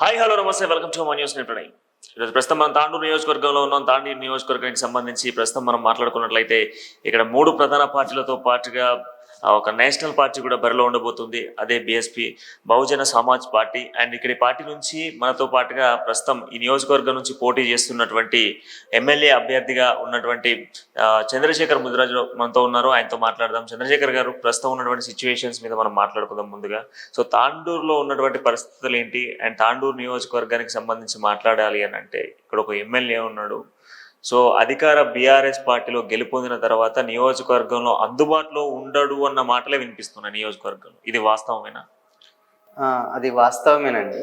Hi hello నమస్తే welcome to my news Pranay. ఈరోజు ప్రస్తుతం మనం తాండూరు నియోజకవర్గంలో ఉన్నాం. తాండూరు నియోజకవర్గానికి సంబంధించి ప్రస్తుతం మనం మాట్లాడుకున్నట్లయితే ఇక్కడ మూడు ప్రధాన పార్టీలతో పాటుగా ఒక నేషనల్ పార్టీ కూడా బరిలో ఉండబోతుంది. అదే BSP Bahujan Samaj party. And ఇక్కడ ఈ పార్టీ నుంచి మనతో పాటుగా ప్రస్తుతం ఈ నియోజకవర్గం నుంచి పోటీ చేస్తున్నటువంటి ఎమ్మెల్యే అభ్యర్థిగా ఉన్నటువంటి చంద్రశేఖర్ ముదిరాజు మనతో ఉన్నారు. ఆయనతో మాట్లాడదాం. చంద్రశేఖర్ గారు, ప్రస్తుతం ఉన్నటువంటి సిచ్యువేషన్స్ మీద మనం మాట్లాడుకుందాం ముందుగా. సో తాండూరులో ఉన్నటువంటి పరిస్థితులు ఏంటి, అండ్ తాండూరు నియోజకవర్గానికి సంబంధించి మాట్లాడాలి అని అంటే ఇక్కడ ఒక ఎమ్మెల్యే ఉన్నాడు. సో అధికార బీఆర్ఎస్ పార్టీలో గెలుపొందిన తర్వాత నియోజకవర్గంలో అందుబాటులో ఉండడు అన్న మాటలే వినిపిస్తున్నాయి నియోజకవర్గంలో. ఇది వాస్తవమేనా? అది వాస్తవమేనండి.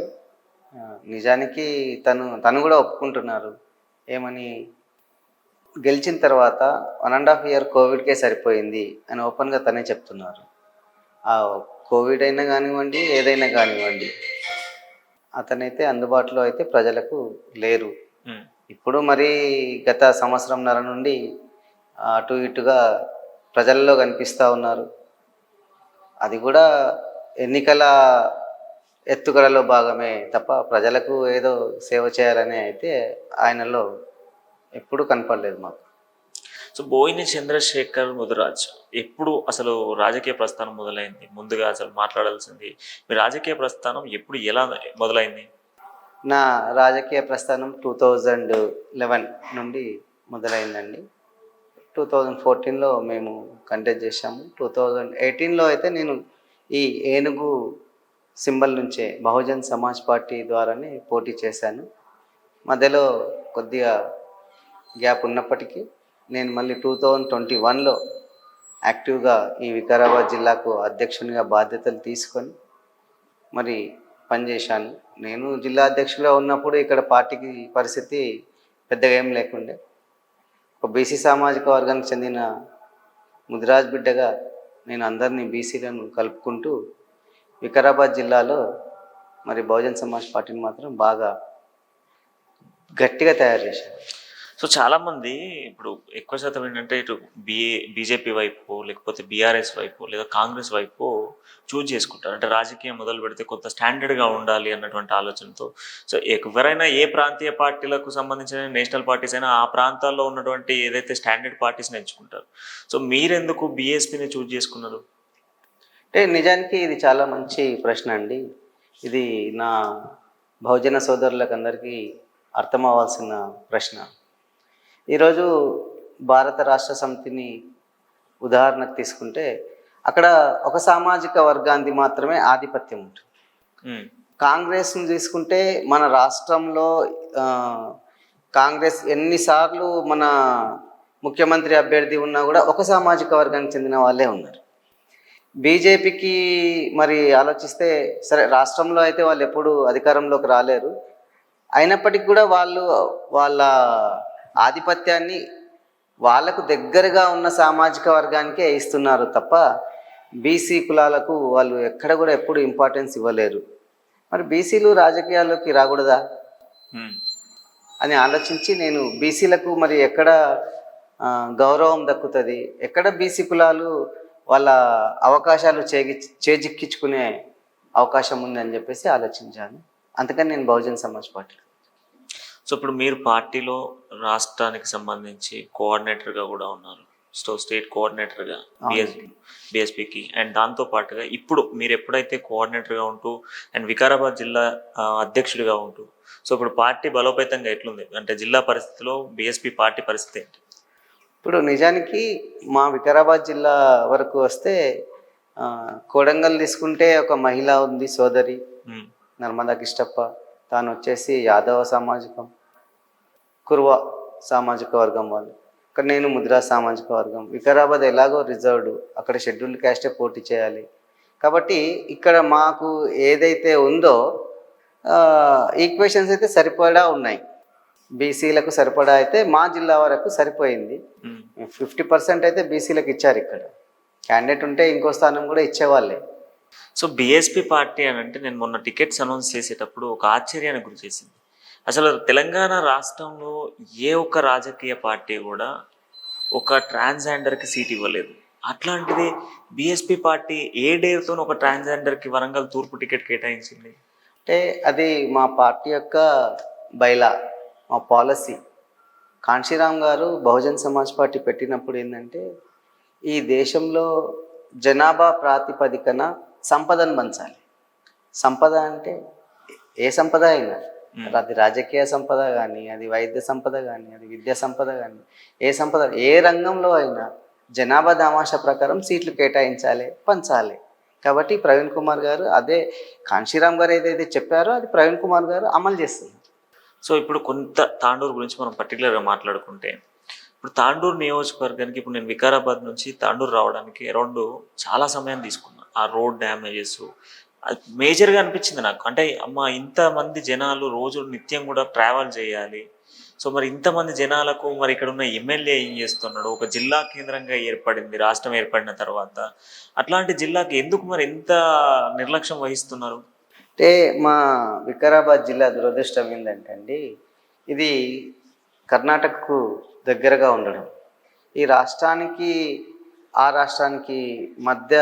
నిజానికి తను కూడా ఒప్పుకుంటున్నారు. ఏమని, గెలిచిన తర్వాత 1.5 year కోవిడ్కే సరిపోయింది అని ఓపెన్గా తనే చెప్తున్నారు. ఆ కోవిడ్ అయినా కానివ్వండి, ఏదైనా కానివ్వండి, అతనైతే అందుబాటులో అయితే ప్రజలకు లేరు. ఇప్పుడు మరి గత సంవత్సరంన్నర నుండి అటు ఇటుగా ప్రజల్లో కనిపిస్తూ ఉన్నారు. అది కూడా ఎన్నికల ఎత్తుగడలో భాగమే తప్ప ప్రజలకు ఏదో సేవ చేయాలని అయితే ఆయనలో ఎప్పుడు కనపడలేదు మాకు. సో బోయిని చంద్రశేఖర్ ముదిరాజ్ ఎప్పుడు అసలు రాజకీయ ప్రస్థానం మొదలైంది? ముందుగా అసలు మాట్లాడాల్సింది, మీ రాజకీయ ప్రస్థానం ఎప్పుడు, ఎలా మొదలైంది? నా రాజకీయ ప్రస్థానం 2011 నుండి మొదలైందండి. 2014లో మేము కంటెస్ట్ చేశాము. 2018లో అయితే నేను ఈ ఏనుగు సింబల్ నుంచే బహుజన్ సమాజ్ పార్టీ ద్వారానే పోటీ చేశాను. మధ్యలో కొద్దిగా గ్యాప్ ఉన్నప్పటికీ నేను మళ్ళీ 2021లో యాక్టివ్గా ఈ వికారాబాద్ జిల్లాకు అధ్యక్షునిగా బాధ్యతలు తీసుకొని మరి పనిచేశాను. నేను జిల్లా అధ్యక్షుడిగా ఉన్నప్పుడు ఇక్కడ పార్టీకి పరిస్థితి పెద్దగా ఏం లేకుండే. ఒక బీసీ సామాజిక వర్గానికి చెందిన ముదిరాజ్ బిడ్డగా నేను అందరినీ బీసీలను కలుపుకుంటూ వికారాబాద్ జిల్లాలో మరి బహుజన్ సమాజ్ పార్టీని మాత్రం బాగా గట్టిగా తయారు చేశాను. సో చాలామంది ఇప్పుడు ఎక్కువ శాతం ఏంటంటే ఇటు బీజేపీ వైపు, లేకపోతే బీఆర్ఎస్ వైపు, లేదా కాంగ్రెస్ వైపు చూజ్ చేసుకుంటారు. అంటే రాజకీయం మొదలు పెడితే కొంత స్టాండర్డ్గా ఉండాలి అన్నటువంటి ఆలోచనతో. సో ఎవరైనా ఏ ప్రాంతీయ పార్టీలకు సంబంధించిన నేషనల్ పార్టీస్ అయినా ఆ ప్రాంతాల్లో ఉన్నటువంటి ఏదైతే స్టాండర్డ్ పార్టీస్ని ఎంచుకుంటారు. సో మీరెందుకు బీఎస్పీని చూజ్ చేసుకున్నారు? అంటే నిజానికి ఇది చాలా మంచి ప్రశ్న అండి. ఇది నా బహుజన సోదరులకు అందరికీ అర్థం అవ్వాల్సిన ప్రశ్న. ఈరోజు భారత రాష్ట్ర సమితిని ఉదాహరణకు తీసుకుంటే అక్కడ ఒక సామాజిక వర్గానికి మాత్రమే ఆధిపత్యం ఉంటుంది. కాంగ్రెస్ని తీసుకుంటే మన రాష్ట్రంలో కాంగ్రెస్ ఎన్నిసార్లు మన ముఖ్యమంత్రి అభ్యర్థి ఉన్నా కూడా ఒక సామాజిక వర్గానికి చెందిన వాళ్ళే ఉన్నారు. బీజేపీకి మరి ఆలోచిస్తే సరే, రాష్ట్రంలో అయితే వాళ్ళు ఎప్పుడు అధికారంలోకి రాలేరు. అయినప్పటికీ కూడా వాళ్ళు వాళ్ళ ఆధిపత్యాన్ని వాళ్లకు దగ్గరగా ఉన్న సామాజిక వర్గానికే ఇస్తున్నారు తప్ప బీసీ కులాలకు వాళ్ళు ఎక్కడ కూడా ఎప్పుడు ఇంపార్టెన్స్ ఇవ్వలేరు. మరి బీసీలు రాజకీయాల్లోకి రాకూడదా అని ఆలోచించి నేను బీసీలకు మరి ఎక్కడ గౌరవం దక్కుతుంది, ఎక్కడ బీసీ కులాలు వాళ్ళ అవకాశాలు చేజిక్కించుకునే అవకాశం ఉందని చెప్పేసి ఆలోచించాను. అందుకని నేను బహుజన్ సమాజ్ పార్టీ. సో ఇప్పుడు మీరు పార్టీలో రాష్ట్రానికి సంబంధించి కోఆర్డినేటర్గా కూడా ఉన్నారు. సో స్టేట్ కోఆర్డినేటర్గా బీఎస్పీకి. అండ్ దాంతోపాటుగా ఇప్పుడు మీరు ఎప్పుడైతే కోఆర్డినేటర్గా ఉంటూ అండ్ వికారాబాద్ జిల్లా అధ్యక్షుడిగా ఉంటూ, సో ఇప్పుడు పార్టీ బలోపేతంగా ఎట్లుంది? అంటే జిల్లా పరిస్థితిలో బీఎస్పీ పార్టీ పరిస్థితి ఏంటి? ఇప్పుడు నిజానికి మా వికారాబాద్ జిల్లా వరకు వస్తే కొడంగల్ తీసుకుంటే ఒక మహిళ ఉంది, సోదరి నర్మదా కిష్టప్ప. తాను వచ్చేసి యాదవ సామాజికం, కుర్వ సామాజిక వర్గం వాళ్ళు. ఇక్కడ నేను ముదిరాజ్ సామాజిక వర్గం. వికారాబాద్ ఎలాగో రిజర్వ్డ్, అక్కడ షెడ్యూల్డ్ క్యాస్టే పోటీ చేయాలి. కాబట్టి ఇక్కడ మాకు ఏదైతే ఉందో ఈక్వేషన్స్ అయితే సరిపడా ఉన్నాయి. బీసీలకు సరిపడా అయితే మా జిల్లా వరకు సరిపోయింది. 50% అయితే బీసీలకు ఇచ్చారు. ఇక్కడ క్యాండిడేట్ ఉంటే ఇంకో స్థానం కూడా ఇచ్చేవాళ్ళే. సో బీఎస్పీ పార్టీ అని అంటే నేను మొన్న టికెట్స్ అనౌన్స్ చేసేటప్పుడు ఒక ఆశ్చర్యానికి గురి చేసింది. అసలు తెలంగాణ రాష్ట్రంలో ఏ ఒక్క రాజకీయ పార్టీ కూడా ఒక ట్రాన్స్జెండర్కి సీట్ ఇవ్వలేదు. అట్లాంటిది బీఎస్పీ పార్టీ ఏ డేతో ఒక ట్రాన్స్జెండర్కి వరంగల్ తూర్పు టికెట్ కేటాయించింది. అంటే అది మా పార్టీ యొక్క బైలా, మా పాలసీ. కాంశీరామ్ గారు బహుజన్ సమాజ్ పార్టీ పెట్టినప్పుడు ఏంటంటే ఈ దేశంలో జనాభా ప్రాతిపదికన సంపదను పంచాలి. సంపద అంటే ఏ సంపద అయినా, అది రాజకీయ సంపద కానీ, అది వైద్య సంపద కానీ, అది విద్యా సంపద కానీ, ఏ సంపద ఏ రంగంలో అయినా జనాభా దామాషా ప్రకారం సీట్లు కేటాయించాలి, పంచాలి. కాబట్టి ప్రవీణ్ కుమార్ గారు అదే కాంశీరామ్ గారు ఏదైతే చెప్పారో అది ప్రవీణ్ కుమార్ గారు అమలు చేస్తున్నారు. సో ఇప్పుడు కొంత తాండూరు గురించి మనం పర్టికులర్గా మాట్లాడుకుంటే, ఇప్పుడు తాండూరు నియోజకవర్గానికి ఇప్పుడు నేను వికారాబాద్ నుంచి తాండూరు రావడానికి అరౌండ్ చాలా సమయం తీసుకున్నా. ఆ రోడ్ డ్యామేజెస్ అది మేజర్గా అనిపించింది నాకు. అంటే అమ్మ ఇంతమంది జనాలు రోజు నిత్యం కూడా ట్రావెల్ చేయాలి. సో మరి ఇంతమంది జనాలకు మరి ఇక్కడ ఉన్న ఎమ్మెల్యే ఏం చేస్తున్నాడు? ఒక జిల్లా కేంద్రంగా ఏర్పడింది రాష్ట్రం ఏర్పడిన తర్వాత, అట్లాంటి జిల్లాకి ఎందుకు మరి ఎంత నిర్లక్ష్యం వహిస్తున్నారు? అంటే మా వికారాబాద్ జిల్లా దురదృష్టం ఏంటంటే అండి, ఇది కర్ణాటకకు దగ్గరగా ఉండడం, ఈ రాష్ట్రానికి ఆ రాష్ట్రానికి మధ్య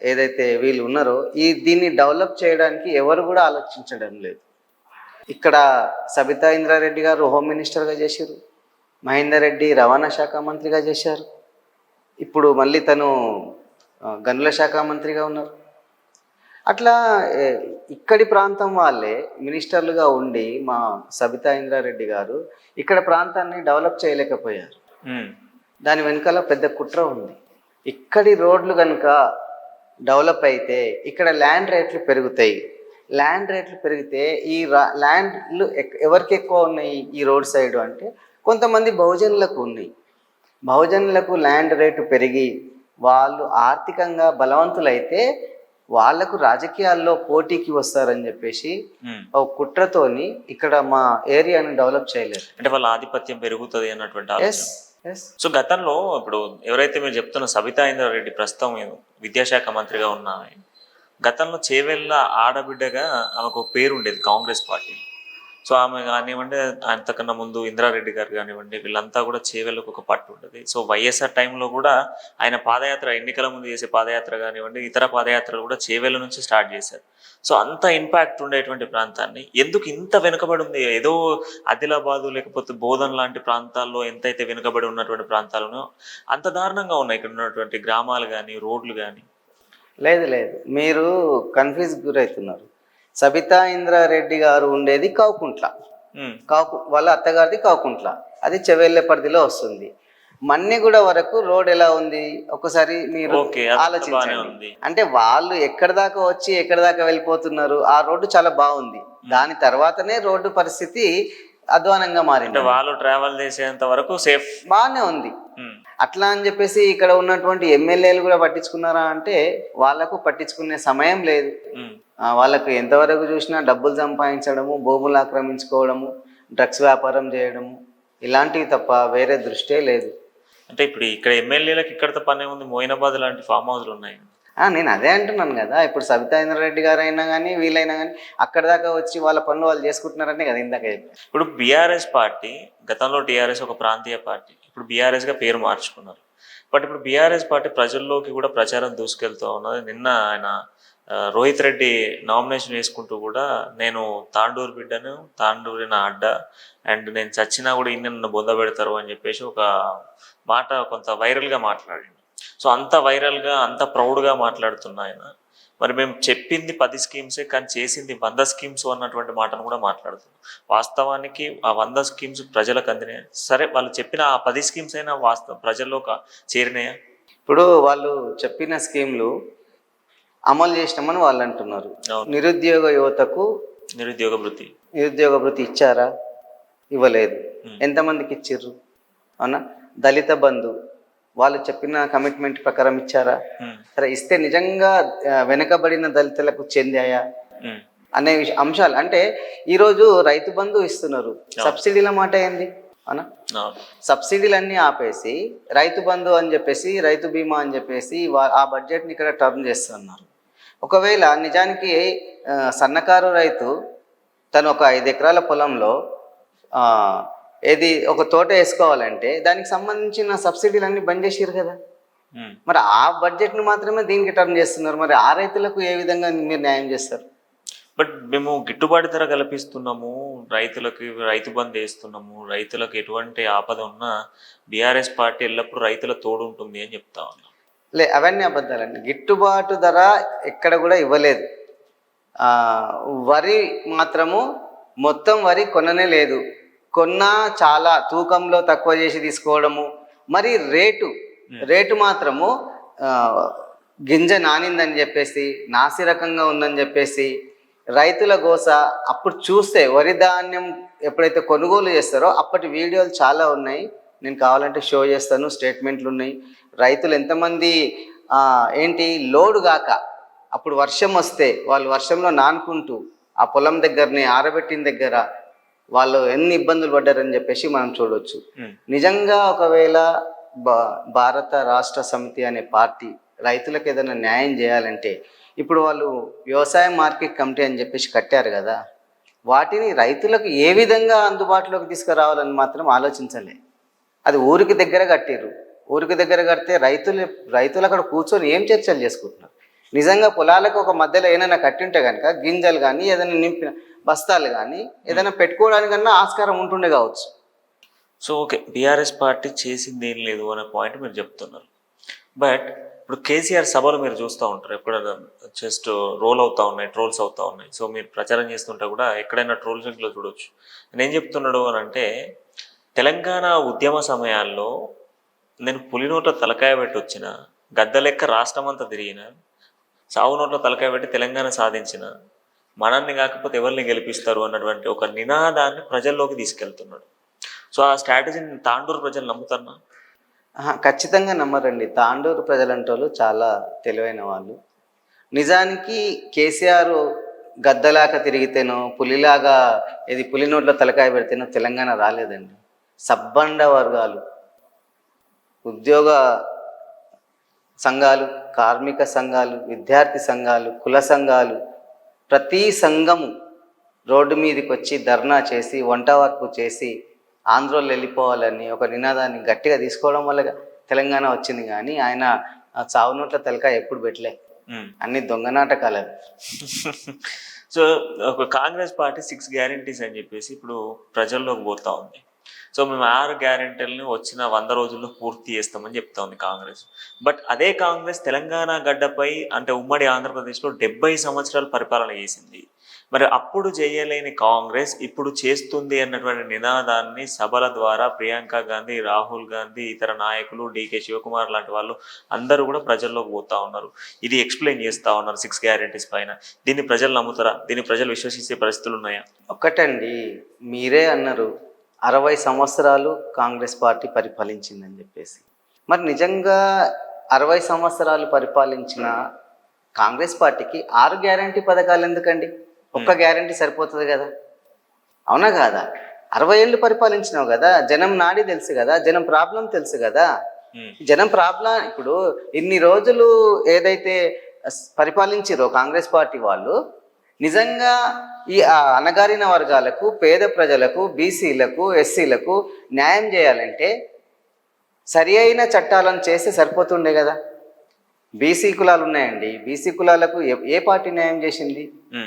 ఏదైతే వీళ్ళు ఉన్నారో దీన్ని డెవలప్ చేయడానికి ఎవరు కూడా ఆలోచించడం లేదు. ఇక్కడ సబితా ఇంద్రారెడ్డి గారు హోమ్ మినిస్టర్గా చేశారు, మహేందర్ రెడ్డి రవాణా శాఖ మంత్రిగా చేశారు, ఇప్పుడు మళ్ళీ తను గనుల శాఖ మంత్రిగా ఉన్నారు. అట్లా ఇక్కడి ప్రాంతం వాళ్ళే మినిస్టర్లుగా ఉండి మా సబితా ఇంద్రారెడ్డి గారు ఇక్కడ ప్రాంతాన్ని డెవలప్ చేయలేకపోయారు. దాని వెనకాల పెద్ద కుట్ర ఉంది. ఇక్కడి రోడ్లు కనుక డెవలప్ అయితే ఇక్కడ ల్యాండ్ రేట్లు పెరుగుతాయి. ల్యాండ్ రేట్లు పెరిగితే ఈ ల్యాండ్లు ఎవరికి ఎక్కువ ఉన్నాయి ఈ రోడ్ సైడ్ అంటే కొంతమంది బహుజనులకు ఉన్నాయి. బహుజనులకు ల్యాండ్ రేటు పెరిగి వాళ్ళు ఆర్థికంగా బలవంతులైతే వాళ్లకు రాజకీయాల్లో పోటీకి వస్తారని చెప్పేసి ఒక కుట్రతోని ఇక్కడ మా ఏరియాని డెవలప్ చేయలేదు. అంటే వాళ్ళ ఆధిపత్యం పెరుగుతుంది అన్నటువంటి ఆలోచన. సో గతంలో ఇప్పుడు ఎవరైతే మీరు చెప్తున్న సబితా ఇంద్రారెడ్డి ప్రస్తుతం విద్యాశాఖ మంత్రిగా ఉన్న గతంలో చేవెళ్ళ ఆడబిడ్డగా ఆమెకు ఒక పేరు ఉండేది కాంగ్రెస్ పార్టీ. సో ఆమె కానివ్వండి, అంతకన్నా ముందు ఇంద్రారెడ్డి గారు కానివ్వండి, వీళ్ళంతా కూడా చేవెళ్ళకు ఒక పట్టు ఉంటుంది. సో వైఎస్ఆర్ టైంలో కూడా ఆయన పాదయాత్ర, ఎన్నికల ముందు చేసే పాదయాత్ర కానివ్వండి, ఇతర పాదయాత్రలు కూడా చేవెళ్ళ నుంచి స్టార్ట్ చేశారు. సో అంత ఇంపాక్ట్ ఉండేటువంటి ప్రాంతాన్ని ఎందుకు ఇంత వెనుకబడి ఉంది? ఏదో ఆదిలాబాదు లేకపోతే బోధన్ లాంటి ప్రాంతాల్లో ఎంతైతే వెనుకబడి ఉన్నటువంటి ప్రాంతాలను అంత దారుణంగా ఉన్నాయి ఇక్కడ ఉన్నటువంటి గ్రామాలు కానీ రోడ్లు కానీ. లేదు, మీరు కన్ఫ్యూజ్ గురవుతున్నారు. సబితా ఇంద్రారెడ్డి గారు ఉండేది కావుకుంట్ల, వాళ్ళ అత్తగారిది కావుకుంట్ల, అది చెవెళ్ళ పరిధిలో వస్తుంది. మన్నెగూడ వరకు రోడ్ ఎలా ఉంది ఒకసారి మీరు ఆలోచించండి. అంటే వాళ్ళు ఎక్కడి దాకా వచ్చి ఎక్కడి దాకా వెళ్ళిపోతున్నారు, ఆ రోడ్డు చాలా బాగుంది. దాని తర్వాతనే రోడ్డు పరిస్థితి అధ్వానంగా మారింది. వాళ్ళు ట్రావెల్ చేసేంత వరకు సేఫ్ బాగానే ఉంది. అట్లా అని చెప్పేసి ఇక్కడ ఉన్నటువంటి ఎమ్మెల్యేలు కూడా పట్టించుకున్నారా అంటే వాళ్ళకు పట్టించుకునే సమయం లేదు. వాళ్ళకు ఎంతవరకు చూసినా డబ్బులు సంపాదించడము, భూములు ఆక్రమించుకోవడము, డ్రగ్స్ వ్యాపారం చేయడము, ఇలాంటివి తప్ప వేరే దృష్టే లేదు. అంటే ఇప్పుడు ఇక్కడ ఎమ్మెల్యేలకు ఇక్కడతో పనే ఉంది. మోయినాబాద్ లాంటి ఫామ్ హౌస్లు ఉన్నాయి. నేను అదే అంటున్నాను కదా. ఇప్పుడు సబితా ఇంద్రారెడ్డి గారు అయినా కానీ వీళ్ళైనా కానీ అక్కడ దాకా వచ్చి వాళ్ళ పనులు వాళ్ళు చేసుకుంటున్నారనే కదా ఇందాక చెప్పారు. ఇప్పుడు బీఆర్ఎస్ పార్టీ గతంలో టీఆర్ఎస్ ఒక ప్రాంతీయ పార్టీ, ఇప్పుడు బీఆర్ఎస్గా పేరు మార్చుకున్నారు. బట్ ఇప్పుడు బీఆర్ఎస్ పార్టీ ప్రజల్లోకి కూడా ప్రచారం దూసుకెళ్తూ ఉన్నది. నిన్న ఆయన రోహిత్ రెడ్డి నామినేషన్ వేసుకుంటూ కూడా నేను తాండూరు బిడ్డను, తాండూరి నా అడ్డ, అండ్ నేను చచ్చినా కూడా ఇన్ని నన్ను బొంద పెడతారు అని చెప్పేసి ఒక మాట కొంత వైరల్గా మాట్లాడింది. సో అంత వైరల్గా అంత ప్రౌడ్గా మాట్లాడుతున్నా ఆయన. మరి మేము చెప్పింది 10 స్కీమ్సే కానీ చేసింది 100 స్కీమ్స్ అన్నటువంటి మాటను కూడా మాట్లాడుతున్నాం. వాస్తవానికి ఆ 100 స్కీమ్స్ ప్రజలకు అందినాయా? సరే, వాళ్ళు చెప్పిన ఆ 10 స్కీమ్స్ అయినా ప్రజల్లో చేరినాయా? ఇప్పుడు వాళ్ళు చెప్పిన స్కీమ్లు అమలు చేసినామని వాళ్ళు అంటున్నారు. నిరుద్యోగ యువతకు నిరుద్యోగ భృతి ఇచ్చారా? ఇవ్వలేదు. ఎంతమందికి ఇచ్చిర్రు? అవునా? దళిత బంధు వాళ్ళు చెప్పిన కమిట్మెంట్ ప్రకారం ఇచ్చారా? సరే, ఇస్తే నిజంగా వెనుకబడిన దళితులకు చెందాయా అనే అంశాలు. అంటే ఈరోజు రైతు బంధు ఇస్తున్నారు, సబ్సిడీల మాట ఏంది? అవునా? సబ్సిడీలన్నీ ఆపేసి రైతు బంధు అని చెప్పేసి, రైతు బీమా అని చెప్పేసి ఆ బడ్జెట్ని ఇక్కడ టర్న్ చేస్తున్నారు. ఒకవేళ నిజానికి సన్నకారు రైతు తను ఒక 5 ఎకరాల పొలంలో ఒక తోట వేసుకోవాలంటే దానికి సంబంధించిన సబ్సిడీలన్నీ బంద్ చేసారు కదా. మరి ఆ బడ్జెట్ను మాత్రమే దీనికి టర్న్ చేస్తున్నారు. మరి ఆ రైతులకు ఏ విధంగా మీరు న్యాయం చేస్తారు? బట్ మేము గిట్టుబాటు ధర కల్పిస్తున్నాము, రైతు బంధు వేస్తున్నాము, రైతులకు ఎటువంటి ఆపద ఉన్నా బీఆర్ఎస్ పార్టీ ఎల్లప్పుడూ రైతుల తోడు ఉంటుంది అని చెప్తా ఉన్నాం. అవన్నీ అబద్ధాలండి. గిట్టుబాటు ధర ఎక్కడ కూడా ఇవ్వలేదు. వరి మాత్రము మొత్తం వరి కొననే లేదు. కొన్నా చాలా తూకంలో తక్కువ చేసి తీసుకోవడము. మరి రేటు మాత్రము గింజ నానిందని చెప్పేసి, నాసి రకంగా ఉందని చెప్పేసి రైతుల గోస. అప్పుడు చూస్తే వరి ధాన్యం ఎప్పుడైతే కొనుగోలు చేస్తారో అప్పటి వీడియోలు చాలా ఉన్నాయి, నేను కావాలంటే షో చేస్తాను. స్టేట్మెంట్లు ఉన్నాయి. రైతులు ఎంతమంది లోడు గాక అప్పుడు వర్షం వస్తే వాళ్ళు వర్షంలో నానుకుంటూ ఆ పొలం దగ్గరని ఆరబెట్టిన దగ్గర వాళ్ళు ఎన్ని ఇబ్బందులు పడ్డారని చెప్పేసి మనం చూడవచ్చు. నిజంగా ఒకవేళ భారత రాష్ట్ర సమితి అనే పార్టీ రైతులకు ఏదైనా న్యాయం చేయాలంటే, ఇప్పుడు వాళ్ళు వ్యవసాయ మార్కెట్ కమిటీ అని చెప్పేసి కట్టారు కదా, వాటిని రైతులకు ఏ విధంగా అందుబాటులోకి తీసుకురావాలని మాత్రం ఆలోచించలే. అది ఊరికి దగ్గర కట్టారు. ఊరికి దగ్గర కడితే రైతులు అక్కడ కూర్చొని ఏం చర్చలు చేసుకుంటున్నారు? నిజంగా పొలాలకు ఒక మధ్యలో ఏదైనా కట్టింటే కనుక గింజలు కానీ ఏదైనా నింపిన బస్తాలు కానీ ఏదైనా పెట్టుకోవడానికన్నా ఆస్కారం ఉంటుండే కావచ్చు. సో ఓకే, బీఆర్ఎస్ పార్టీ చేసింది ఏం లేదు అనే పాయింట్ మీరు చెప్తున్నారు. బట్ ఇప్పుడు కేసీఆర్ సభలు మీరు చూస్తూ ఉంటారు, ఎప్పుడైనా జస్ట్ ట్రోల్స్ అవుతూ ఉన్నాయి. సో మీరు ప్రచారం చేస్తుంటే కూడా ఎక్కడైనా ట్రోల్ లింక్లో చూడవచ్చు. నేను చెప్తున్నాడు అని అంటే, తెలంగాణ ఉద్యమ సమయాల్లో నేను పులి నోట్ల తలకాయ పెట్టి వచ్చిన, గద్ద లెక్క రాష్ట్రం అంతా తిరిగిన, సావు నోట్ల తలకాయ పెట్టి తెలంగాణ సాధించిన, మనల్ని కాకపోతే ఎవరిని గెలిపిస్తారు అన్నటువంటి ఒక నినాదాన్ని ప్రజల్లోకి తీసుకెళ్తున్నాడు. సో ఆ స్ట్రాటజీని తాండూరు ప్రజలు నమ్ముతారా? ఖచ్చితంగా నమ్మరండి. తాండూరు ప్రజలంటోళ్ళు చాలా తెలివైన వాళ్ళు. నిజానికి కేసీఆర్ గద్దలాగా తిరిగితేనో పులిలాగా పులి నోట్ల తలకాయ పెడితేనో తెలంగాణ రాలేదండి. సబ్బండ వర్గాలు, ఉద్యోగ సంఘాలు, కార్మిక సంఘాలు, విద్యార్థి సంఘాలు, కుల సంఘాలు, ప్రతి సంఘము రోడ్డు మీదకి వచ్చి ధర్నా చేసి వంట వర్క్ చేసి ఆంధ్రోళ్ళు వెళ్ళిపోవాలని ఒక నినాదాన్ని గట్టిగా తీసుకోవడం వల్ల తెలంగాణ వచ్చింది. కానీ ఆయన చావు నోట్ల తలకాయ ఎప్పుడు పెట్టలే. అన్ని దొంగ నాటకాలు. సో ఒక కాంగ్రెస్ పార్టీ 6 గ్యారెంటీస్ అని చెప్పేసి ఇప్పుడు ప్రజల్లోకి పోతా ఉంది. సో మేము 6 గ్యారెంటీలను వచ్చిన 100 రోజుల్లో పూర్తి చేస్తామని చెప్తా ఉంది కాంగ్రెస్. బట్ అదే కాంగ్రెస్ తెలంగాణ గడ్డపై అంటే ఉమ్మడి ఆంధ్రప్రదేశ్లో 70 సంవత్సరాలు పరిపాలన చేసింది. మరి అప్పుడు చేయలేని కాంగ్రెస్ ఇప్పుడు చేస్తుంది అన్నటువంటి నినాదాన్ని సభల ద్వారా ప్రియాంక గాంధీ, రాహుల్ గాంధీ, ఇతర నాయకులు, డికే శివకుమార్ లాంటి వాళ్ళు అందరూ కూడా ప్రజల్లోకి పోతా ఉన్నారు. ఇది ఎక్స్ప్లెయిన్ చేస్తూ ఉన్నారు 6 గ్యారెంటీస్ పైన. దీన్ని ప్రజలు నమ్ముతారా? దీన్ని ప్రజలు విశ్వసించే పరిస్థితులు ఉన్నాయా? ఒక్కటండి, మీరే అన్నారు 60 సంవత్సరాలు కాంగ్రెస్ పార్టీ పరిపాలించిందని చెప్పేసి. మరి నిజంగా 60 సంవత్సరాలు పరిపాలించిన కాంగ్రెస్ పార్టీకి 6 గ్యారెంటీ పథకాలు ఎందుకండి? ఒక్క గ్యారెంటీ సరిపోతుంది కదా, అవునా కాదా? 60 ఏళ్ళు పరిపాలించినావు కదా, జనం నాడి తెలుసు కదా, జనం ప్రాబ్లం తెలుసు కదా. జనం ప్రాబ్లం ఇప్పుడు ఇన్ని రోజులు ఏదైతే పరిపాలించారో కాంగ్రెస్ పార్టీ వాళ్ళు, నిజంగా ఈ అణగారిన వర్గాలకు, పేద ప్రజలకు, బీసీలకు, ఎస్సీలకు న్యాయం చేయాలంటే సరి అయిన చట్టాలను చేస్తే సరిపోతుండే కదా. బీసీ కులాలు ఉన్నాయండి, బీసీ కులాలకు ఏ పార్టీ న్యాయం చేసింది?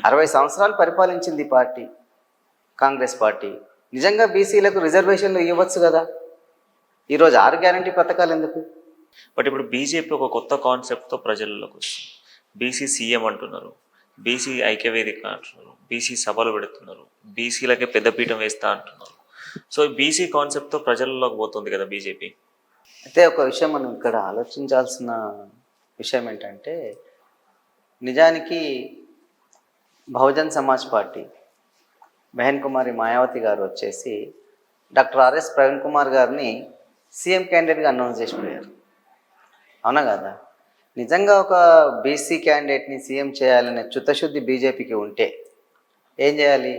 60 సంవత్సరాలు పరిపాలించింది పార్టీ కాంగ్రెస్ పార్టీ. నిజంగా బీసీలకు రిజర్వేషన్లు ఇవ్వచ్చు కదా. ఈరోజు 6 గ్యారెంటీ పథకాలు ఎందుకు? బట్ ఇప్పుడు బీజేపీ ఒక కొత్త కాన్సెప్ట్తో ప్రజల్లోకి వస్తుంది. బీసీ సీఎం అంటున్నారు, బీసీ ఐక్యవేదిక అంటున్నారు, బీసీ సభలు పెడుతున్నారు, బీసీలకే పెద్దపీఠం వేస్తా అంటున్నారు. సో బీసీ కాన్సెప్ట్తో ప్రజల్లోకి పోతుంది కదా బీజేపీ. అయితే ఒక విషయం మనం ఇక్కడ ఆలోచించాల్సిన విషయం ఏంటంటే, నిజానికి బహుజన్ సమాజ్ పార్టీ బెహన్ కుమారి మాయావతి గారు వచ్చేసి డాక్టర్ ఆర్ఎస్ ప్రవీణ్ కుమార్ గారిని సీఎం క్యాండిడేట్గా అనౌన్స్ చేసిపోయారు, అవునా కదా? నిజంగా ఒక బీసీ క్యాండిడేట్ని సీఎం చేయాలనే చిత్తశుద్ధి బీజేపీకి ఉంటే ఏం చేయాలి?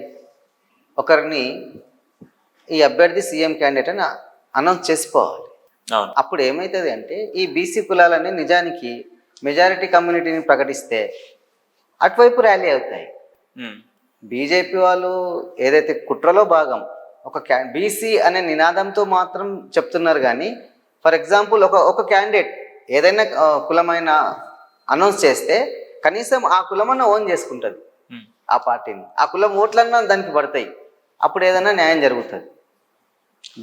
ఒకరిని ఈ అభ్యర్థి సీఎం క్యాండిడేట్ అని అనౌన్స్ చేసిపోవాలి. అప్పుడు ఏమవుతుంది అంటే, ఈ బీసీ కులాలన్నీ నిజానికి మెజారిటీ కమ్యూనిటీని ప్రకటిస్తే అటువైపు ర్యాలీ అవుతాయి. బీజేపీ వాళ్ళు ఏదైతే కుట్రలో భాగం ఒక బీసీ అనే నినాదంతో మాత్రం చెప్తున్నారు. కానీ ఫర్ ఎగ్జాంపుల్ ఒక క్యాండిడేట్ ఏదైనా కులమైన అనౌన్స్ చేస్తే కనీసం ఆ కులమన్న ఓన్ చేసుకుంటుంది. ఆ పార్టీని. ఆ కులం ఓట్లన్నా దానికి పడతాయి, అప్పుడు ఏదైనా న్యాయం జరుగుతుంది.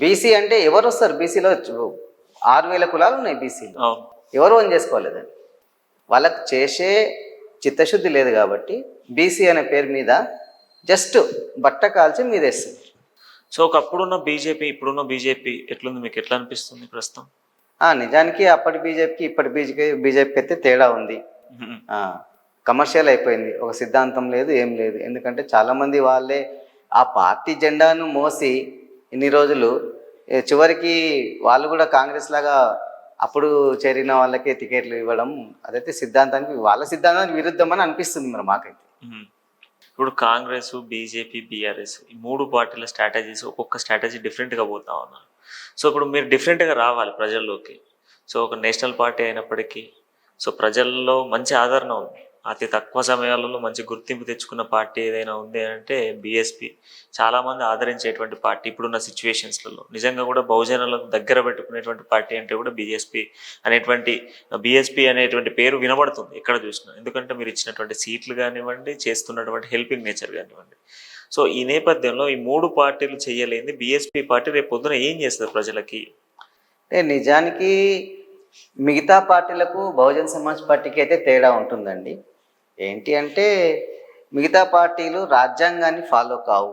బీసీ అంటే ఎవరు వస్తారు? బీసీలో 6,000 కులాలు ఉన్నాయి బీసీలో. అవును. ఎవరు ఓన్ చేసుకోలేదని, వాళ్ళకు చేసే చిత్తశుద్ధి లేదు కాబట్టి బీసీ అనే పేరు మీద జస్ట్ బట్ట కాల్చి మీదేస్తుంది. సో ఒకప్పుడున్న బీజేపీ ఇప్పుడున్న బీజేపీ ఎట్లుంది, మీకు ఎట్లా అనిపిస్తుంది ప్రస్తుతం? నిజానికి అప్పటి బీజేపీకి ఇప్పటి బీజేపీకి అయితే తేడా ఉంది. కమర్షియల్ అయిపోయింది, ఒక సిద్ధాంతం లేదు, ఏం లేదు. ఎందుకంటే చాలామంది వాళ్ళే ఆ పార్టీ జెండాను మోసి ఇన్ని రోజులు చివరికి వాళ్ళు కూడా కాంగ్రెస్ లాగా అప్పుడు చేరిన వాళ్ళకే టికెట్లు ఇవ్వడం, అదైతే వాళ్ళ సిద్ధాంతానికి విరుద్ధం అని అనిపిస్తుంది మరి మాకైతే. ఇప్పుడు కాంగ్రెస్, బీజేపీ, బీఆర్ఎస్ ఈ 3 పార్టీల స్ట్రాటజీస్ ఒక్కొక్క స్ట్రాటజీ డిఫరెంట్గా పోతా ఉన్నారు. సో ఇప్పుడు మీరు డిఫరెంట్గా రావాలి ప్రజల్లోకి. సో ఒక నేషనల్ పార్టీ అయినప్పటికీ సో ప్రజల్లో మంచి ఆదరణ ఉంది. అతి తక్కువ సమయాలలో మంచి గుర్తింపు తెచ్చుకున్న పార్టీ ఏదైనా ఉంది అంటే బీఎస్పీ. చాలామంది ఆదరించేటువంటి పార్టీ ఇప్పుడున్న సిచ్యువేషన్స్లలో. నిజంగా కూడా బహుజనులకు దగ్గర పెట్టుకునేటువంటి పార్టీ అంటే కూడా బీఎస్పీ అనేటువంటి పేరు వినబడుతుంది ఎక్కడ చూసినా. ఎందుకంటే మీరు ఇచ్చినటువంటి సీట్లు కానివ్వండి, చేస్తున్నటువంటి హెల్పింగ్ నేచర్ కానివ్వండి. సో ఈ నేపథ్యంలో ఈ 3 పార్టీలు చేయలేని బీఎస్పీ పార్టీ రేపు పొద్దున ఏం చేస్తుంది ప్రజలకి? అంటే నిజానికి మిగతా పార్టీలకు బహుజన్ సమాజ్ పార్టీకి అయితే తేడా ఉంటుందండి. ఏంటి అంటే మిగతా పార్టీలు రాజ్యాంగాన్ని ఫాలో కావు,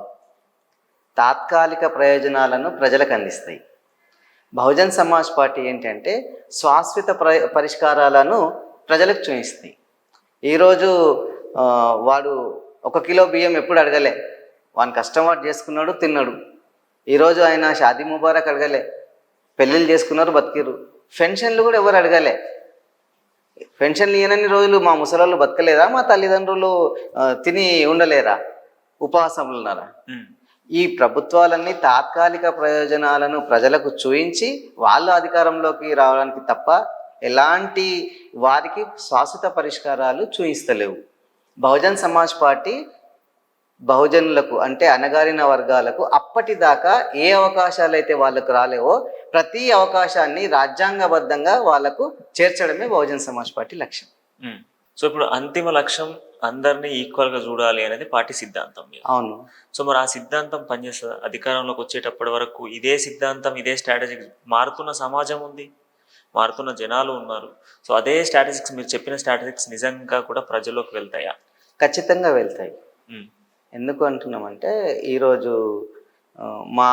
తాత్కాలిక ప్రయోజనాలను ప్రజలకు అందిస్తాయి. బహుజన్ సమాజ్ పార్టీ ఏంటంటే శాశ్వత పరిష్కారాలను ప్రజలకు చూపిస్తాయి. ఈరోజు వాడు 1 కిలో బియ్యం ఎప్పుడు అడగలే, వాని కష్టం వాడు చేసుకున్నాడు, తిన్నాడు. ఈరోజు ఆయన షాదీ ముబారక్ అడగలే, పెళ్ళిళ్ళు చేసుకున్నారు, బతికిరు. పెన్షన్లు కూడా ఎవరు అడగలే. పెన్షన్లు ఇవ్వనన్ని రోజులు మా ముసలాళ్ళు బతకలేరా? మా తల్లిదండ్రులు తిని ఉండలేరా? ఉపవాసంలో ఉన్నారా? ఈ ప్రభుత్వాలన్నీ తాత్కాలిక ప్రయోజనాలను ప్రజలకు చూయించి వాళ్ళు అధికారంలోకి రావడానికి తప్ప ఎలాంటి వారికి శాశ్వత పరిష్కారాలు చూయిస్తలేవు. బహుజన్ సమాజ్ పార్టీ బహుజనులకు అంటే అణగారిన వర్గాలకు అప్పటిదాకా ఏ అవకాశాలు అయితే వాళ్ళకు రాలేవో ప్రతి అవకాశాన్ని రాజ్యాంగబద్ధంగా వాళ్ళకు చేర్చడమే బహుజన్ సమాజ్ పార్టీ లక్ష్యం. సో ఇప్పుడు అంతిమ లక్ష్యం అందరినీ ఈక్వల్గా చూడాలి అనేది పార్టీ సిద్ధాంతం. అవును. సో మరి ఆ సిద్ధాంతం పనిచేస్తుంది అధికారంలోకి వచ్చేటప్పటి వరకు? ఇదే సిద్ధాంతం, ఇదే స్ట్రాటజీ. మారుతున్న సమాజం ఉంది, మారుతున్న జనాలు ఉన్నారు. సో అదే స్ట్రాటజిక్స్, మీరు చెప్పిన స్ట్రాటజిక్స్ నిజంగా కూడా ప్రజల్లోకి వెళ్తాయా? ఖచ్చితంగా వెళ్తాయి. ఎందుకు అంటున్నామంటే ఈరోజు మా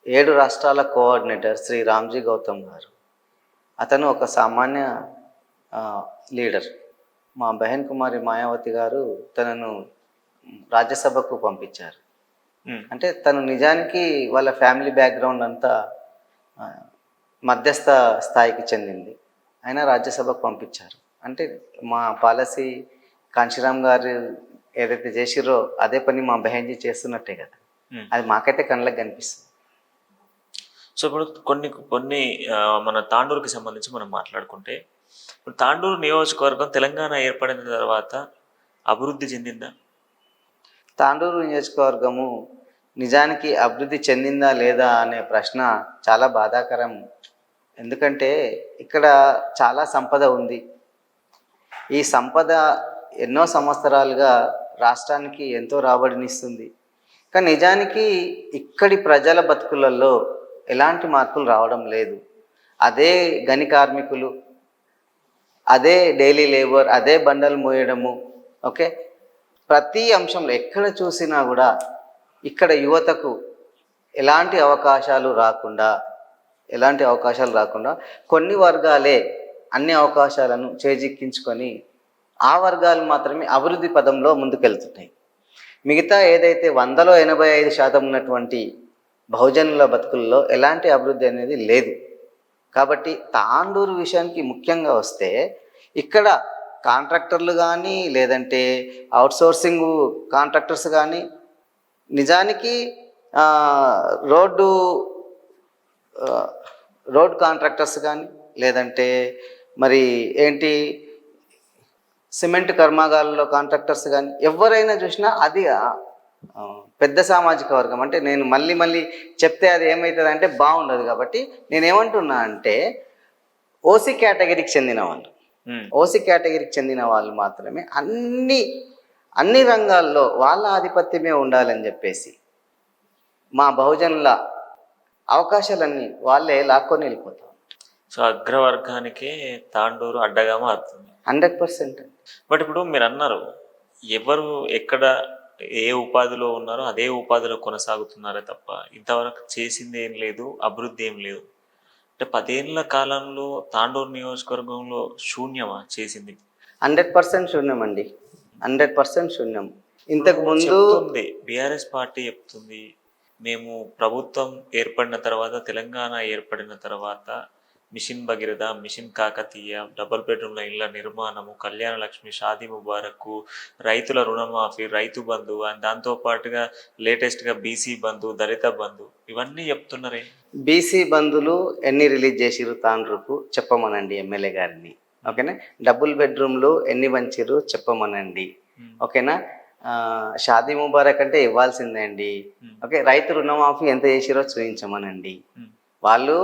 7 రాష్ట్రాల కోఆర్డినేటర్ శ్రీ రామ్జీ గౌతమ్ గారు, అతను ఒక సామాన్య లీడర్. మా బహన్ కుమారి మాయావతి గారు తనను రాజ్యసభకు పంపించారు. అంటే తను నిజానికి వాళ్ళ ఫ్యామిలీ బ్యాక్గ్రౌండ్ అంతా మధ్యస్థ స్థాయికి చెందింది, అయినా రాజ్యసభకు పంపించారు. అంటే మా పాలసీ కాంశీరామ్ గారు ఏదైతే చేసిరో అదే పని మా బహన్జీ చేస్తున్నట్టే కదా. అది మాకైతే కళ్ళకి కనిపిస్తుంది. సో ఇప్పుడు కొన్ని మన తాండూరుకి సంబంధించి మనం మాట్లాడుకుంటే, ఇప్పుడు తాండూరు నియోజకవర్గం తెలంగాణ ఏర్పడిన తర్వాత అభివృద్ధి చెందిందా? తాండూరు నియోజకవర్గము నిజానికి అభివృద్ధి చెందిందా లేదా అనే ప్రశ్న చాలా బాధాకరం. ఎందుకంటే ఇక్కడ చాలా సంపద ఉంది. ఈ సంపద ఎన్నో సంవత్సరాలుగా రాష్ట్రానికి ఎంతో రాబడినిస్తుంది. కానీ నిజానికి ఇక్కడి ప్రజల బతుకులలో ఎలాంటి మార్పులు రావడం లేదు. అదే గని కార్మికులు, అదే డైలీ లేబర్, అదే బండలు మోయడము. ఓకే, ప్రతి అంశంలో ఎక్కడ చూసినా కూడా ఇక్కడ యువతకు ఎలాంటి అవకాశాలు రాకుండా కొన్ని వర్గాలే అన్ని అవకాశాలను చేజిక్కించుకొని ఆ వర్గాలు మాత్రమే అభివృద్ధి పదంలో ముందుకెళ్తున్నాయి. మిగతా ఏదైతే 100లో 85% ఉన్నటువంటి బహుజనుల బతుకుల్లో ఎలాంటి అభివృద్ధి అనేది లేదు. కాబట్టి తాండూరు విషయానికి ముఖ్యంగా వస్తే ఇక్కడ కాంట్రాక్టర్లు కానీ లేదంటే అవుట్సోర్సింగ్ కాంట్రాక్టర్స్ కానీ నిజానికి రోడ్ కాంట్రాక్టర్స్ కానీ లేదంటే మరి ఏంటి సిమెంట్ కర్మాగారాల్లో కాంట్రాక్టర్స్ కానీ ఎవరైనా చూసినా అది పెద్ద సామాజిక వర్గం. అంటే నేను మళ్ళీ చెప్తే అది ఏమవుతుంది అంటే బాగుండదు. కాబట్టి నేనేమంటున్నా అంటే ఓసీ కేటగిరీకి చెందిన వాళ్ళు మాత్రమే అన్ని అన్ని రంగాల్లో వాళ్ళ ఆధిపత్యమే ఉండాలని చెప్పేసి మా బహుజనుల అవకాశాలన్నీ వాళ్ళే లాక్కొని వెళ్ళిపోతాం. సో అగ్రవర్గానికే తాండూరు అడ్డగా మారుతుంది. 100%. బట్ ఇప్పుడు మీరు అన్నారు, ఎవరు ఎక్కడ ఏ ఉపాధిలో ఉన్నారో అదే ఉపాధిలో కొనసాగుతున్నారే తప్ప ఇంతవరకు చేసింది ఏం లేదు, అభివృద్ధి ఏం లేదు. అంటే 10 ఏళ్ల కాలంలో తాండూరు నియోజకవర్గంలో శూన్యమా చేసింది? 100% శూన్యం అండి. 100% శూన్యం. ఇంతకు ముందు చెప్తుంది బీఆర్ఎస్ పార్టీ చెప్తుంది, మేము ప్రభుత్వం ఏర్పడిన తర్వాత, తెలంగాణ ఏర్పడిన తర్వాత mission Bhagiratha, mission Kakatiya, double బెడ్రూమ్ల ఇళ్ల నిర్మాణము, కళ్యాణ లక్ష్మి, షాదీ ముబారక్, రైతుల రుణమాఫీ, రైతు బంధు, అండ్ దాంతోపాటుగా లేటెస్ట్గా బీసీ బంధు, దళిత బంధు, ఇవన్నీ చెప్తున్నారే. బీసీ బంధులు ఎన్ని రిలీజ్ చేసిరు తాండ్రుకు చెప్పమనండి ఎమ్మెల్యే గారిని. ఓకేనా. డబుల్ బెడ్రూమ్లు ఎన్ని పంచిరు చెప్పమనండి. ఓకేనా. షాదీ ముబారక్ అంటే ఇవ్వాల్సిందే అండి. ఓకే. రైతు రుణమాఫీ ఎంత చేసిరో చూపించమనండి. వాళ్ళు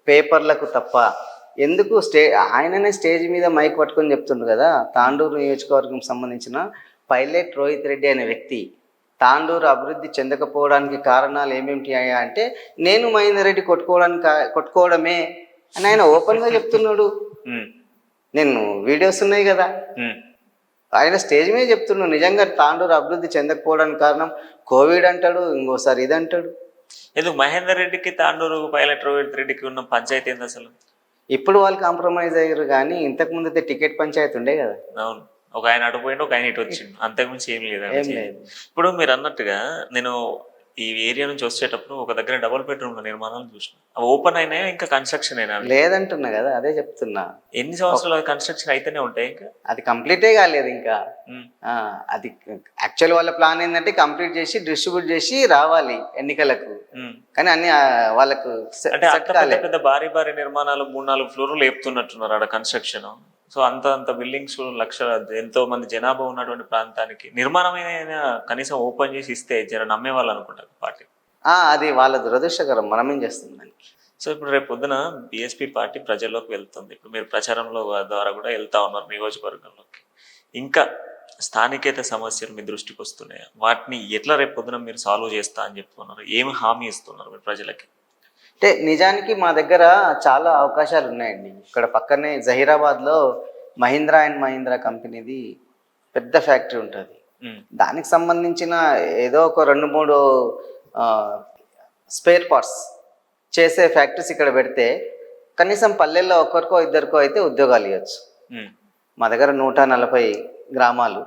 పేపర్లకు తప్ప ఎందుకు ఆయననే స్టేజ్ మీద మైక్ పట్టుకొని చెప్తుండ్రు కదా. తాండూరు నియోజకవర్గం సంబంధించిన పైలట్ రోహిత్ రెడ్డి అనే వ్యక్తి తాండూరు అభివృద్ధి చెందకపోవడానికి కారణాలు ఏమేమిటి అంటే నేను మహేందర్ రెడ్డి కొట్టుకోవడమే అని ఆయన ఓపెన్గా చెప్తున్నాడు. నేను వీడియోస్ ఉన్నాయి కదా, ఆయన స్టేజ్ మీద చెప్తున్నాడు. నిజంగా తాండూరు అభివృద్ధి చెందకపోవడానికి కారణం కోవిడ్ అంటాడు, ఇంకోసారి ఇది అంటాడు. ఎందుకు మహేందర్ రెడ్డికి తాండూరు పైలట్ రోహిత్ రెడ్డికి ఉన్న పంచాయతీ ఏంది అసలు? ఇప్పుడు వాళ్ళు కాంప్రమైజ్ అయ్యారు, కానీ ఇంతకుముందు అయితే టికెట్ పంచాయతీ ఉండే కదా. అవును, ఒక ఆయన అటు పోయిండు, ఒక ఆయన ఇటు వచ్చిండు, అంతకుమించి ఏం లేదు. ఏం లేదు. ఇప్పుడు మీరు అన్నట్టుగా నేను ఈ ఏరియా నుంచి వచ్చేటప్పుడు ఒక దగ్గర డబుల్ బెడ్రూమ్ల నిర్మాణాలు చూసిన, అవి ఓపెన్ అయినా ఇంకా కన్స్ట్రక్షన్ అయినా లేదంటున్నా కదా, అదే చెప్తున్నా. ఎన్ని సంవత్సరాలు కన్స్ట్రక్షన్ అయితేనే ఉంటాయి, ఇంకా అది కంప్లీటే కాలేదు ఇంకా. అది యాక్చువల్ వాళ్ళ ప్లాన్ ఏంటంటే కంప్లీట్ చేసి డిస్ట్రిబ్యూట్ చేసి రావాలి ఎన్నికలకు, కానీ అన్ని వాళ్ళకు అంటే పెద్ద పెద్ద భారీ భారీ నిర్మాణాలు 3-4 ఫ్లోర్లు లేపుతున్నట్టున్నారు ఆడ కన్స్ట్రక్షన్. సో అంత బిల్డింగ్స్ లక్షల ఎంతో మంది జనాభా ఉన్నటువంటి ప్రాంతానికి నిర్మాణమైన కనీసం ఓపెన్ చేసి ఇస్తే జర నమ్మేవాళ్ళు అనుకుంటారు పార్టీ. అది వాళ్ళ దురదృష్టకరం, మనం ఏం చేస్తుంది దానికి. సో ఇప్పుడు రేపు పొద్దున బీఎస్పీ పార్టీ ప్రజల్లోకి వెళ్తుంది. ఇప్పుడు మీరు ప్రచారంలో ద్వారా కూడా వెళ్తా ఉన్నారు నియోజకవర్గంలోకి. ఇంకా స్థానికేత సమస్యలు మీ దృష్టికి వస్తున్నాయా? వాటిని ఎట్లా రేపు పొద్దున మీరు సాల్వ్ చేస్తా అని చెప్తున్నారు? ఏమి హామీ ఇస్తున్నారు మీరు ప్రజలకి? అంటే నిజానికి మా దగ్గర చాలా అవకాశాలు ఉన్నాయండి. ఇక్కడ పక్కనే జహీరాబాద్లో మహీంద్రా అండ్ మహీంద్రా కంపెనీది పెద్ద ఫ్యాక్టరీ ఉంటుంది. దానికి సంబంధించిన ఏదో ఒక 2-3 స్పేర్ పార్ట్స్ చేసే ఫ్యాక్టరీస్ ఇక్కడ పెడితే కనీసం పల్లెల్లో ఒకరికో ఇద్దరికో అయితే ఉద్యోగాలు ఇవ్వచ్చు. మా దగ్గర 140 గ్రామాలు,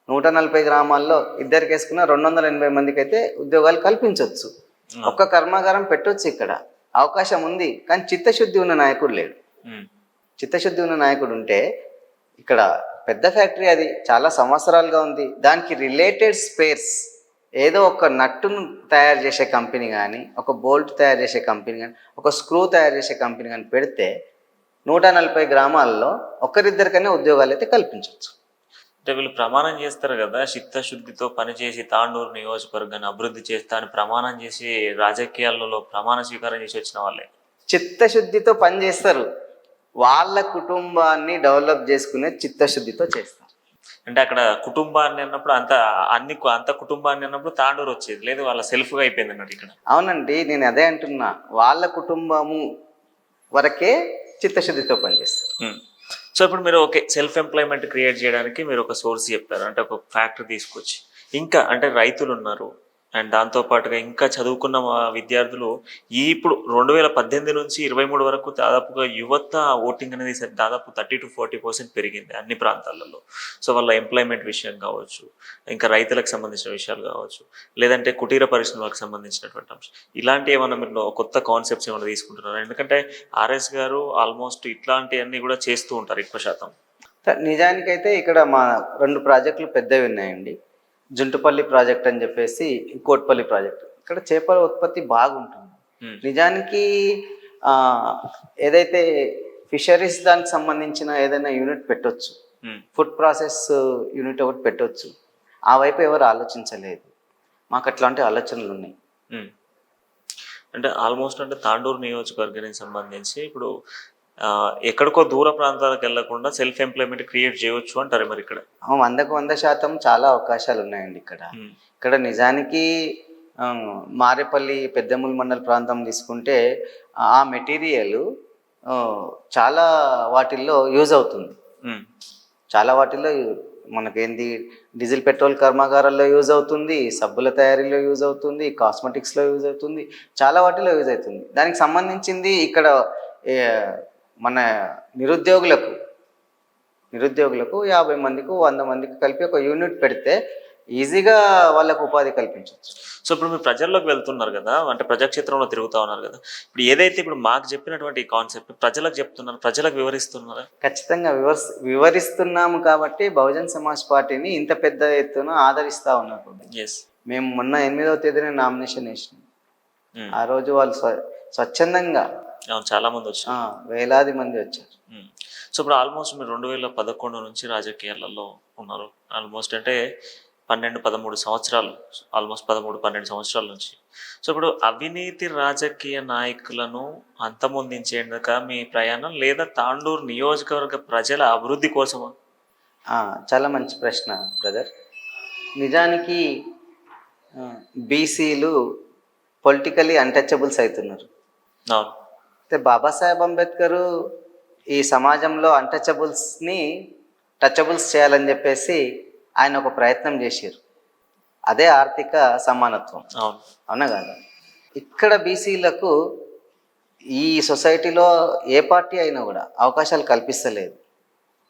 140 గ్రామాల్లో ఇద్దరికి వేసుకున్న 280 మందికి అయితే ఉద్యోగాలు కల్పించవచ్చు. ఒక్క కర్మాగారం పెట్టవచ్చు, ఇక్కడ అవకాశం ఉంది. కానీ చిత్తశుద్ధి ఉన్న నాయకుడు లేడు. చిత్తశుద్ధి ఉన్న నాయకుడు ఉంటే ఇక్కడ పెద్ద ఫ్యాక్టరీ, అది చాలా సంవత్సరాలుగా ఉంది. దానికి రిలేటెడ్ స్పేర్స్ ఏదో ఒక నట్టును తయారు చేసే కంపెనీ కానీ, ఒక బోల్ట్ తయారు చేసే కంపెనీ కానీ, ఒక స్క్రూ తయారు చేసే కంపెనీ కానీ పెడితే 140 గ్రామాల్లో ఒకరిద్దరికైనా ఉద్యోగాలు అయితే కల్పించవచ్చు. అంటే వీళ్ళు ప్రమాణం చేస్తారు కదా, చిత్తశుద్ధితో పనిచేసి తాండూరు నియోజకవర్గాన్ని అభివృద్ధి చేస్తా అని ప్రమాణం చేసి రాజకీయాలలో ప్రమాణ స్వీకారం చేసి వచ్చిన వాళ్ళే. చిత్తశుద్ధితో పనిచేస్తారు, వాళ్ళ కుటుంబాన్ని డెవలప్ చేసుకునే చిత్తశుద్ధితో చేస్తారు. అంటే అక్కడ కుటుంబాన్ని అన్నప్పుడు అంత కుటుంబాన్ని అన్నప్పుడు తాండూరు వచ్చేది లేదు, వాళ్ళ సెల్ఫ్గా అయిపోయింది అన్నట్టు ఇక్కడ. అవునండి, నేను అదే అంటున్నా, వాళ్ళ కుటుంబము వరకే చిత్తశుద్ధితో పనిచేస్తారు. సో ఇప్పుడు మీరు సెల్ఫ్ ఎంప్లాయ్మెంట్ క్రియేట్ చేయడానికి మీరు ఒక సోర్స్ చెప్పారు, అంటే ఒక ఫ్యాక్టరీ తీసుకొచ్చి, ఇంకా అంటే రైతులు ఉన్నారు, అండ్ దాంతోపాటుగా ఇంకా చదువుకున్న విద్యార్థులు ఇప్పుడు 2018 నుంచి 23 వరకు దాదాపుగా యువత ఓటింగ్ అనేది దాదాపు 30-40% పెరిగింది అన్ని ప్రాంతాలలో. సో వాళ్ళ ఎంప్లాయ్మెంట్ విషయం కావచ్చు, ఇంకా రైతులకు సంబంధించిన విషయాలు కావచ్చు, లేదంటే కుటీర పరిశ్రమలకు సంబంధించినటువంటి అంశం, ఇలాంటి ఏమన్నా మీరు కొత్త కాన్సెప్ట్స్ ఏమైనా తీసుకుంటున్నారు? ఎందుకంటే ఆర్ఎస్ గారు ఆల్మోస్ట్ ఇట్లాంటివన్నీ కూడా చేస్తూ ఉంటారు ఎక్కువ శాతం. నిజానికైతే ఇక్కడ మా 2 ప్రాజెక్టులు పెద్దవి ఉన్నాయండి. జుంటుపల్లి ప్రాజెక్ట్ అని చెప్పేసి, కోట్పల్లి ప్రాజెక్ట్. ఇక్కడ చేపల ఉత్పత్తి బాగుంటుంది. నిజానికి ఏదైతే ఫిషరీస్ దానికి సంబంధించిన ఏదైనా యూనిట్ పెట్టవచ్చు, ఫుడ్ ప్రాసెస్ యూనిట్ ఒకటి పెట్టవచ్చు. ఆ వైపు ఎవరు ఆలోచించలేదు. మాకు అట్లాంటి ఆలోచనలు ఉన్నాయి. అంటే ఆల్మోస్ట్ అంటే తాండూరు నియోజకవర్గానికి సంబంధించి ఇప్పుడు ఎక్కడికో దూర ప్రాంతాలకు వెళ్లకుండా సెల్ఫ్ ఎంప్లాయ్మెంట్ క్రియేట్ చేయవచ్చు అంటారు మరి ఇక్కడ. 100% చాలా అవకాశాలు ఉన్నాయండి ఇక్కడ. ఉమ్, ఇక్కడ నిజానికి ఆ, మారేపల్లి పెద్దమూలు మండల ప్రాంతం తీసుకుంటే ఆ మెటీరియల్ చాలా వాటిల్లో యూజ్ అవుతుంది. ఉమ్, చాలా వాటిల్లో మనకేంది డీజిల్ పెట్రోల్ కర్మాగారాల్లో యూజ్ అవుతుంది, సబ్బుల తయారీలో యూజ్ అవుతుంది, కాస్మెటిక్స్లో యూజ్ అవుతుంది, చాలా వాటిలో యూజ్ అవుతుంది. దానికి సంబంధించింది ఇక్కడ ఏ, మన నిరుద్యోగులకు 50 మందికి 100 మందికి కలిపి ఒక యూనిట్ పెడితే ఈజీగా వాళ్ళకు ఉపాధి కల్పించవచ్చు. సో ఇప్పుడు మీరు ప్రజల్లోకి వెళ్తున్నారు కదా, అంటే ప్రజాక్షేత్రంలో తిరుగుతా ఉన్నారు కదా, ఇప్పుడు ఏదైతే ఇప్పుడు మాకు చెప్పినటువంటి కాన్సెప్ట్ ప్రజలకు చెప్తున్నారు, ప్రజలకు వివరిస్తున్నారా? ఖచ్చితంగా వివరిస్తున్నాము కాబట్టి బహుజన్ సమాజ్ పార్టీని ఇంత పెద్ద ఎత్తున ఆదరిస్తూ ఉన్నారు. ఎస్. మేము మొన్న 8వ తేదీన నామినేషన్ వేసినాం. ఆ రోజు వాళ్ళు స్వచ్ఛందంగా అవును, చాలా మంది వచ్చారు, వేలాది మంది వచ్చారు. సో ఇప్పుడు ఆల్మోస్ట్ మీరు 2011 నుంచి రాజకీయాలలో ఉన్నారు. ఆల్మోస్ట్ అంటే 12-13 సంవత్సరాలు, ఆల్మోస్ట్ 13-12 సంవత్సరాల నుంచి. సో ఇప్పుడు అవినీతి రాజకీయ నాయకులను అంతమొందించేందుక మీ ప్రయాణం, లేదా తాండూరు నియోజకవర్గ ప్రజల అభివృద్ధి కోసమా? చాలా మంచి ప్రశ్న బ్రదర్. నిజానికి బీసీలు పొలిటికలీ అన్టచబుల్స్ అవుతున్నారు. అవును. అయితే బాబాసాహెబ్ అంబేద్కర్ ఈ సమాజంలో అన్టచబుల్స్ని టచబుల్స్ చేయాలని చెప్పేసి ఆయన ఒక ప్రయత్నం చేశారు. అదే ఆర్థిక సమానత్వం. అవును. అవునా కాదా? ఇక్కడ బీసీలకు ఈ సొసైటీలో ఏ పార్టీ అయినా కూడా అవకాశాలు కల్పిస్తలేదు.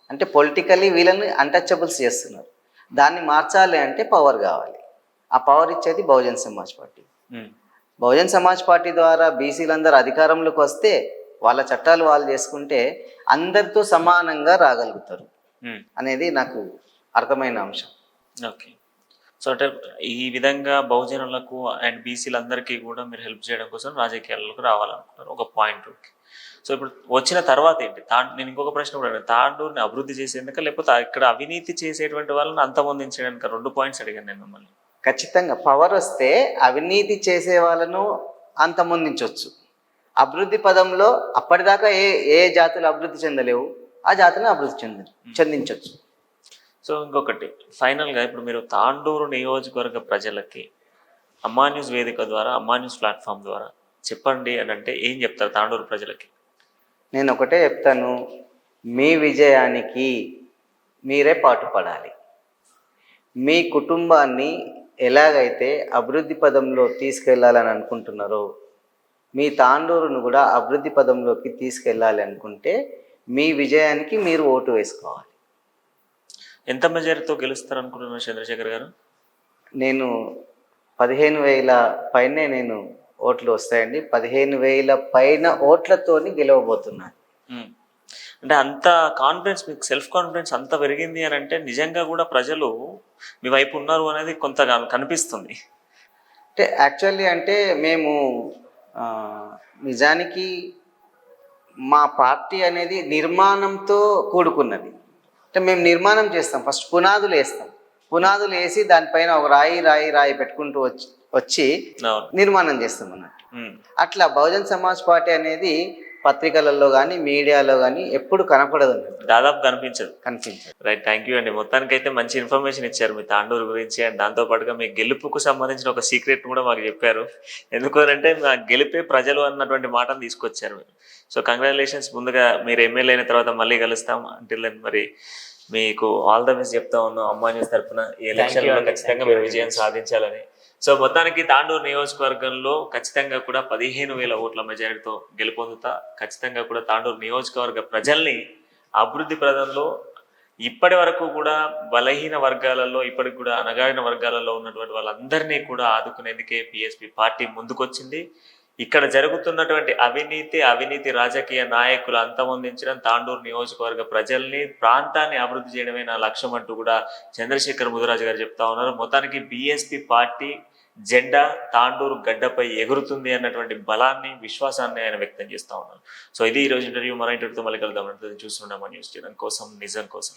అంటే పొలిటికలీ వీళ్ళని అన్టచబుల్స్ చేస్తున్నారు. దాన్ని మార్చాలి అంటే పవర్ కావాలి. ఆ పవర్ ఇచ్చేది బహుజన్ సమాజ్ పార్టీ. బహుజన్ సమాజ్ పార్టీ ద్వారా బీసీలందరూ అధికారంలోకి వస్తే వాళ్ళ చట్టాలు వాళ్ళు చేసుకుంటే అందరితో సమానంగా రాగలుగుతారు అనేది నాకు అర్థమైన అంశం. ఓకే. సో అంటే ఈ విధంగా బహుజనులకు అండ్ బీసీలందరికీ కూడా మీరు హెల్ప్ చేయడం కోసం రాజకీయాలకు రావాలనుకున్నారు, ఒక పాయింట్. సో ఇప్పుడు వచ్చిన తర్వాత ఏంటి? నేను ఇంకొక ప్రశ్న కూడా అడిగాను, తాండూరుని అభివృద్ధి చేసేందుక లేకపోతే ఇక్కడ అవినీతి చేసేటువంటి వాళ్ళని అంతమొందించడానికి? 2 పాయింట్స్ అడిగాను నేను మిమ్మల్ని. ఖచ్చితంగా పవర్ వస్తే అవినీతి చేసే వాళ్ళను అంతమొందించవచ్చు. అభివృద్ధి పదంలో అప్పటిదాకా ఏ జాతులు అభివృద్ధి చెందలేవు, ఆ జాతులను అభివృద్ధి చెందించవచ్చు. సో ఇంకొకటి ఫైనల్గా, ఇప్పుడు మీరు తాండూరు నియోజకవర్గ ప్రజలకి అమ్మా న్యూస్ వేదిక ద్వారా, అమ్మా న్యూస్ ప్లాట్ఫామ్ ద్వారా చెప్పండి అని అంటే ఏం చెప్తారు తాండూరు ప్రజలకి? నేను ఒకటే చెప్తాను, మీ విజయానికి మీరే పాటుపడాలి. మీ కుటుంబాన్ని ఎలాగైతే అభివృద్ధి పదంలో తీసుకెళ్లాలని అనుకుంటున్నారో, మీ తాండూరును కూడా అభివృద్ధి పదంలోకి తీసుకెళ్ళాలి అనుకుంటే మీ విజయానికి మీరు ఓటు వేసుకోవాలి. ఎంత మెజారిటీతో గెలుస్తారు అనుకుంటున్నారు చంద్రశేఖర్ గారు? నేను 15,000 పైనే నేను ఓట్లు వస్తాయండి. 15,000 పైన ఓట్లతోని గెలవబోతున్నాను. అంటే అంత కాన్ఫిడెన్స్, మీకు సెల్ఫ్ కాన్ఫిడెన్స్ అంత పెరిగింది అని అంటే నిజంగా కూడా ప్రజలు మీ వైపు ఉన్నారు అనేది కొంత కనిపిస్తుంది. అంటే యాక్చువల్లీ అంటే మేము నిజానికి మా పార్టీ అనేది నిర్మాణంతో కూడుకున్నది. అంటే మేము నిర్మాణం చేస్తాం, ఫస్ట్ పునాదులు వేస్తాం. పునాదులు వేసి దానిపైన ఒక రాయి పెట్టుకుంటూ వచ్చి నిర్మాణం చేస్తాం అన్నట్టు. అట్లా బహుజన్ సమాజ్ పార్టీ అనేది పత్రికలలో కానీ మీడియాలో కానీ ఎప్పుడు కనపడదు, దాదాపు కనిపించదు. రైట్. థ్యాంక్ యూ అండి. మొత్తానికి అయితే మంచి ఇన్ఫర్మేషన్ ఇచ్చారు మీ తాండూరు గురించి, అండ్ దాంతోపాటుగా మీ గెలుపుకు సంబంధించిన ఒక సీక్రెట్ కూడా మాకు చెప్పారు. ఎందుకంటే మా గెలిపే ప్రజలు అన్నటువంటి మాటను తీసుకొచ్చారు మీరు. So congratulations. ముందుగా మీరు ఎమ్మెల్యే అయిన తర్వాత మళ్ళీ కలుస్తాం. అంటిల్ దెన్ మరి మీకు ఆల్ ద బెస్ట్ చెప్తా ఉన్నాం అమ్మా న్యూస్ తరఫున. ఈ ఎలక్షన్లో ఖచ్చితంగా మీరు విజయం సాధించాలని. సో మొత్తానికి తాండూరు నియోజకవర్గంలో ఖచ్చితంగా కూడా 15,000 ఓట్ల మెజారిటీతో గెలుపొందుతా. ఖచ్చితంగా కూడా తాండూరు నియోజకవర్గ ప్రజల్ని అభివృద్ధి ప్రదంలో ఇప్పటి వరకు కూడా బలహీన వర్గాలలో, ఇప్పటికి కూడా అణగారిన వర్గాలలో ఉన్నటువంటి వాళ్ళందరినీ కూడా ఆదుకునేందుకే బీఎస్పీ పార్టీ ముందుకొచ్చింది. ఇక్కడ జరుగుతున్నటువంటి అవినీతి రాజకీయ నాయకులు అంతమొందించడం, తాండూరు నియోజకవర్గ ప్రజల్ని, ప్రాంతాన్ని అభివృద్ధి చేయడమే నా లక్ష్యం అంటూ కూడా చంద్రశేఖర్ ముదిరాజు గారు చెప్తా ఉన్నారు. మొత్తానికి బీఎస్పీ పార్టీ జెండా తాండూరు గడ్డపై ఎగురుతుంది అన్నటువంటి బలాన్ని, విశ్వాసాన్ని ఆయన వ్యక్తం చేస్తూ ఉన్నారు. సో ఇది ఈరోజు ఇంటర్వ్యూ. మరో ఇంటర్వ్యూతో మళ్ళీ కలుద్దాం. చూస్తున్నాం న్యూస్ చేయడం కోసం, నిజం కోసం.